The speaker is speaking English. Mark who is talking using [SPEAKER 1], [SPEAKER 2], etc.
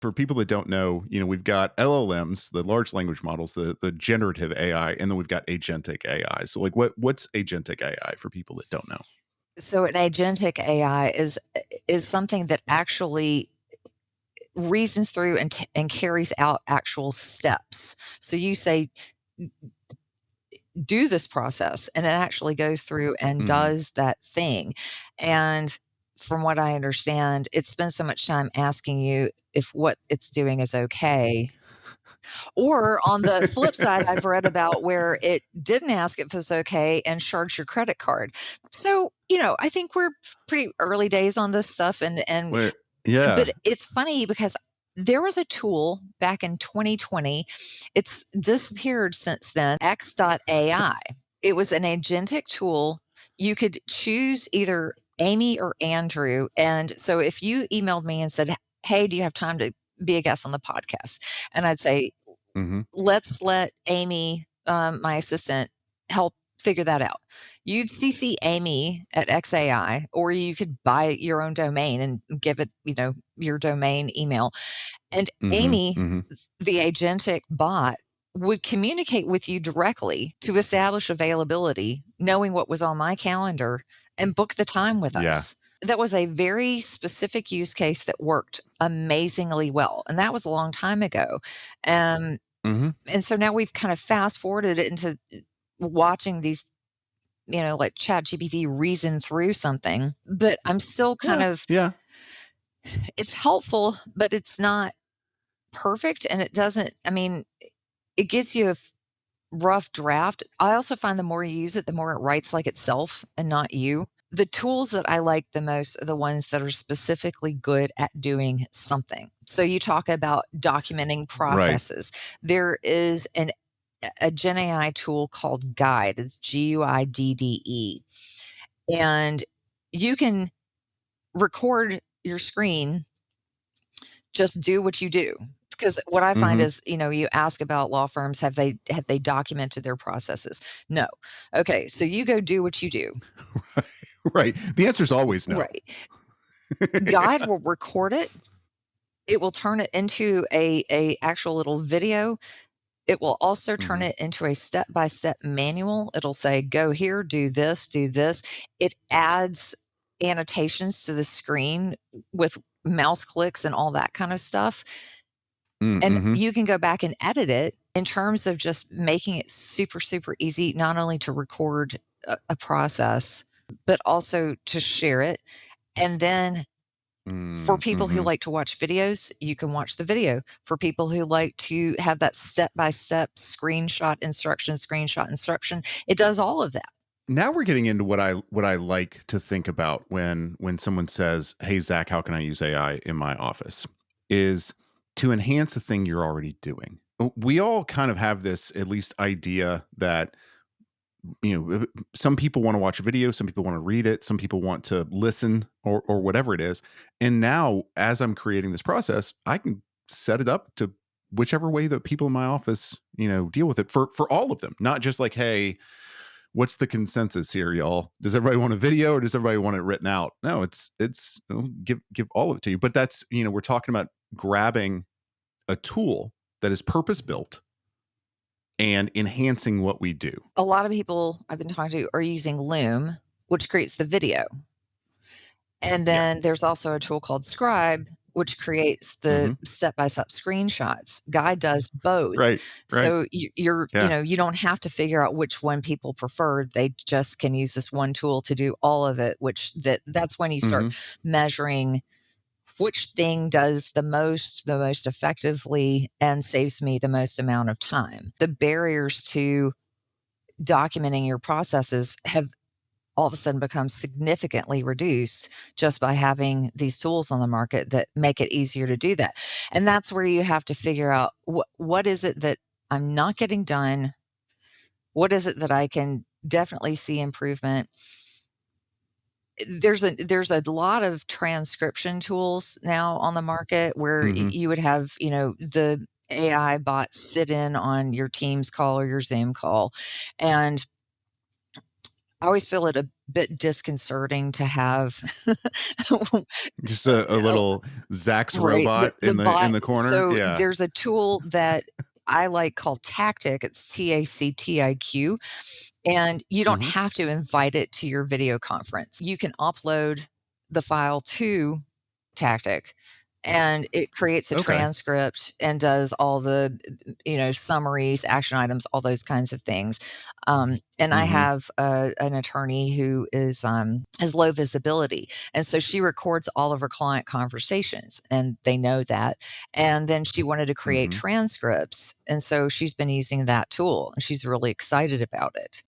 [SPEAKER 1] for people that don't know, we've got LLMs, the large language models, the generative AI, and then we've got agentic AI. So like what's agentic AI for people that don't know?
[SPEAKER 2] So an agentic AI is something that actually reasons through and carries out actual steps. So you say, do this process, and it actually goes through and does that thing. And from what I understand, it spends so much time asking you if what it's doing is okay. Or on the flip side, I've read about where it didn't ask if it was okay and charged your credit card. So, I think we're pretty early days on this stuff.
[SPEAKER 1] Yeah.
[SPEAKER 2] But it's funny because there was a tool back in 2020. It's disappeared since then, X.ai. It was an agentic tool. You could choose either Amy or Andrew. And so if you emailed me and said, hey, do you have time to be a guest on the podcast? And I'd say, let's let Amy, my assistant, help figure that out. You'd CC Amy at X.ai, or you could buy your own domain and give it, your domain email. And Amy, the agentic bot, would communicate with you directly to establish availability, knowing what was on my calendar, and book the time with us. That was a very specific use case that worked amazingly well. And that was a long time ago. And so now we've kind of fast forwarded it into watching these, like ChatGPT reason through something. But I'm still kind of, it's helpful, but it's not perfect. And it doesn't, it gives you a rough draft. I also find the more you use it, the more it writes like itself and not you. The tools that I like the most are the ones that are specifically good at doing something. So you talk about documenting processes. Right. There is a Gen AI tool called Guidde. It's Guidde. And you can record your screen, just do what you do. Because what I find is, you ask about law firms, have they documented their processes? No. Okay, so you go do what you do.
[SPEAKER 1] Right. The answer is always no.
[SPEAKER 2] Right. Guidde will record it. It will turn it into a actual little video. It will also turn it into a step-by-step manual. It'll say, go here, do this, do this. It adds annotations to the screen with mouse clicks and all that kind of stuff. And you can go back and edit it in terms of just making it super, super easy, not only to record a process, but also to share it. And then for people who like to watch videos, you can watch the video. For people who like to have that step-by-step screenshot instruction, it does all of that.
[SPEAKER 1] Now we're getting into what I like to think about when someone says, hey, Zack, how can I use AI in my office? Is to enhance a thing you're already doing. We all kind of have this at least idea that, some people want to watch a video, some people want to read it, some people want to listen or whatever it is. And now as I'm creating this process, I can set it up to whichever way that people in my office, deal with it for all of them, not just like, hey, what's the consensus here, y'all? Does everybody want a video or does everybody want it written out? No, it's give all of it to you. But that's, we're talking about grabbing a tool that is purpose built and enhancing what we do.
[SPEAKER 2] A lot of people I've been talking to are using Loom, which creates the video. And then there's also a tool called Scribe, which creates the step-by-step screenshots. Guidde does both.
[SPEAKER 1] Right.
[SPEAKER 2] So you're you don't have to figure out which one people prefer. They just can use this one tool to do all of it, that's when you start measuring which thing does the most effectively and saves me the most amount of time. The barriers to documenting your processes have all of a sudden become significantly reduced just by having these tools on the market that make it easier to do that. And that's where you have to figure out what is it that I'm not getting done? What is it that I can definitely see improvement? There's a lot of transcription tools now on the market where you would have, the AI bot sit in on your Teams call or your Zoom call. And I always feel it a bit disconcerting to have
[SPEAKER 1] Just a little Zack's
[SPEAKER 2] right,
[SPEAKER 1] robot
[SPEAKER 2] the
[SPEAKER 1] in
[SPEAKER 2] bot.
[SPEAKER 1] the corner.
[SPEAKER 2] So
[SPEAKER 1] Yeah.
[SPEAKER 2] there's a tool that I like called Tactiq. It's Tactiq, and you don't
[SPEAKER 1] Mhm.
[SPEAKER 2] have to invite it to your video conference. You can upload the file to Tactiq, and it creates a
[SPEAKER 1] Okay.
[SPEAKER 2] transcript and does all the summaries, action items, all those kinds of things. And I
[SPEAKER 1] Mhm.
[SPEAKER 2] have an attorney who has low visibility, and so she records all of her client conversations, and they know that. And then she wanted to create
[SPEAKER 1] Mhm.
[SPEAKER 2] transcripts, and so she's been using that tool, and she's really excited about it.